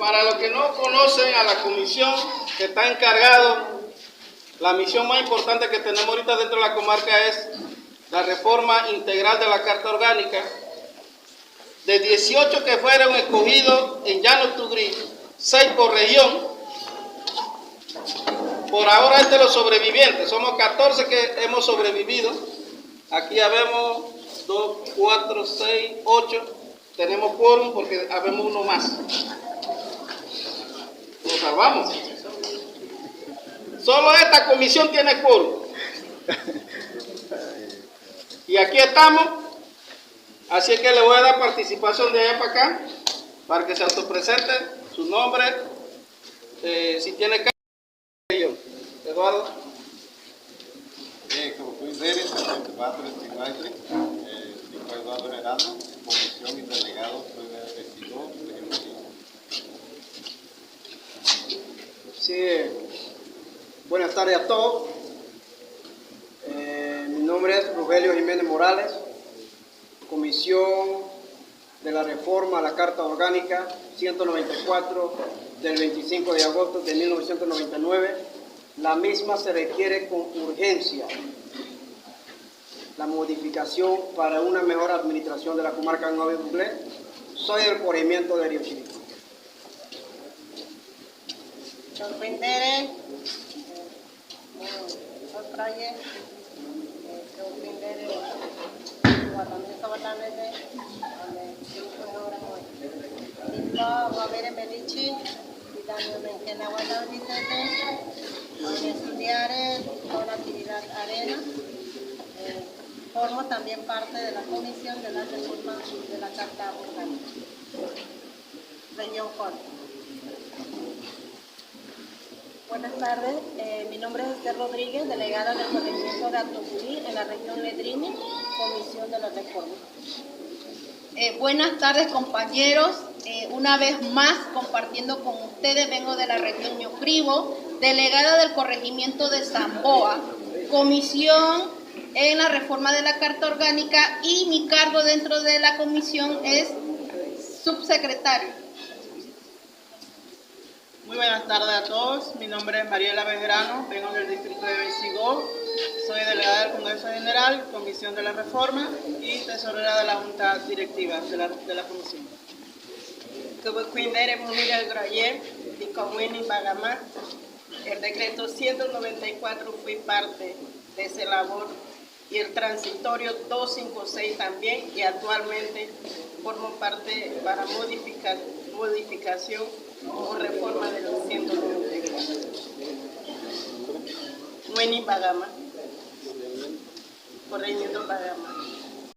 Para los que no conocen a la comisión que está encargado, la misión más importante que tenemos ahorita dentro de la comarca es la reforma integral de la Carta Orgánica. De 18 que fueron escogidos en Llano Tugrí, 6 por región. Por ahora es de los sobrevivientes, somos 14 que hemos sobrevivido. Aquí habemos 2, 4, 6, 8. Tenemos quórum porque habemos uno más. Nos salvamos. Solo esta comisión tiene quórum. Y aquí estamos. Así es que le voy a dar participación de allá para acá, para que se autopresente su nombre, si tiene caso. Eduardo. Como pueden ver, el 74 estimatre, dijo Eduardo Gerano, comisión y delegado, soy de regidor, Sí, buenas tardes a todos. Mi nombre es Rogelio Jiménez Morales, Comisión de la Reforma a la Carta Orgánica 194 del 25 de agosto de 1999. La misma se requiere con urgencia la modificación para una mejor administración de la comarca de Nueva Dublé. Soy del corregimiento de Río Chirico. Formo también parte de la comisión de la reforma de la Carta Orgánica. Región Corte. Buenas tardes, mi nombre es Esther Rodríguez, delegada del corregimiento de Atocurí en la región Ledrini, comisión de la reforma. Buenas tardes, compañeros. Una vez más compartiendo con ustedes, vengo de la región Ñocribo, delegada del corregimiento de Zamboa, comisión en la reforma de la Carta Orgánica, y mi cargo dentro de la comisión es subsecretario. Muy buenas tardes a todos, mi nombre es Mariela Bejerano, vengo del distrito de Besigó, soy delegada del Congreso General, comisión de la reforma y tesorera de la junta directiva de la comisión. El decreto 194 fui parte de esa labor y el transitorio 256 también, y actualmente formo parte para modificación o reforma del 194. Mueni Bagama, corregimiento Bagama.